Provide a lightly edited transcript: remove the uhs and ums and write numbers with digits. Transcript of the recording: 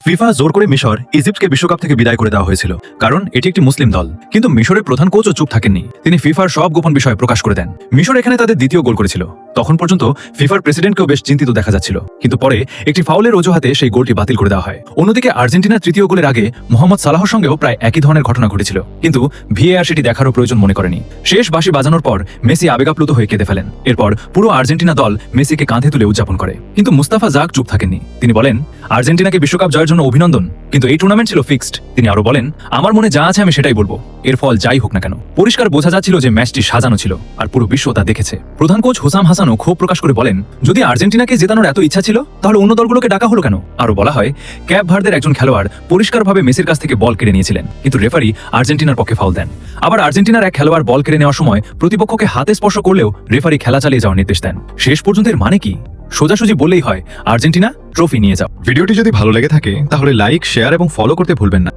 FIFA জোর করে মিশর ইজিপ্টকে বিশ্বকাপ থেকে বিদায় করে দেওয়া হয়েছিল, কারণ এটি একটি মুসলিম দল। কিন্তু মিশরের প্রধান কোচও চুপ থাকেননি, তিনি ফিফার সব গোপন বিষয় প্রকাশ করে দেন। মিশর এখানে তাদের দ্বিতীয় গোল করেছিল। তখন পর্যন্ত ফিফার প্রেসিডেন্টকেও বেশ চিন্তিত দেখা যাচ্ছিল, কিন্তু পরে একটি ফাউলের অজুহাতে সেই গোলটি বাতিল করে দেওয়া হয়। অন্যদিকে আর্জেন্টিনার তৃতীয় গোলের আগে মোহাম্মদ সালাহর সঙ্গেও প্রায় একই ধরনের ঘটনা ঘটেছিল, কিন্তু ভিএআর সেটি দেখারও প্রয়োজন মনে করেনি। শেষ বাঁশি বাজানোর পর মেসি আবেগাপ্লুত হয়ে কেঁদে ফেলেন। এরপর পুরো আর্জেন্টিনা দল মেসিকে কাঁধে তুলে উদযাপন করে, কিন্তু মুস্তাফা জাগ চুপ থাকেননি। তিনি বলেন, আর্জেন্টিনাকে বিশ্বকাপ জয়ের জন্য অভিনন্দন, কিন্তু এই টুর্নামেন্ট ছিল ফিক্সড। তিনি আরো বলেন, আমার মনে যা আছে আমি সেটাই বলবো, এর ফল যাই হোক না কেন। পরিষ্কার বোঝা যাচ্ছিল যে ম্যাচটি সাজানো ছিল, আর পুরো বিশ্ব তা দেখেছে। প্রধান কোচ হুসাম হাসানও ক্ষোভ প্রকাশ করে বলেন, যদি আর্জেন্টিনাকে জেতানোর এত ইচ্ছা ছিল তাহলে অন্য দলগুলোকে ডাকা হলো কেন। আরো বলা হয়, ক্যাপ ভার্দের একজন খেলোয়াড় পরিষ্কারভাবে মেসির কাছ থেকে বল কেড়ে নিয়েছিলেন, কিন্তু রেফারি আর্জেন্টিনার পক্ষে ফাউল দেন। আবার আর্জেন্টিনার এক খেলোয়াড় বল কেড়ে নেওয়ার সময় প্রতিপক্ষকে হাতে স্পর্শ করলেও রেফারি খেলা চালিয়ে যাওয়ার নির্দেশ দেন। শেষ পর্যন্ত এর মানে কি? সোজাসুজি বললেই হয়, আর্জেন্টিনা ট্রফি নিয়ে যাও। ভিডিওটি যদি ভালো লেগে থাকে তাহলে লাইক, শেয়ার এবং ফলো করতে ভুলবেন না।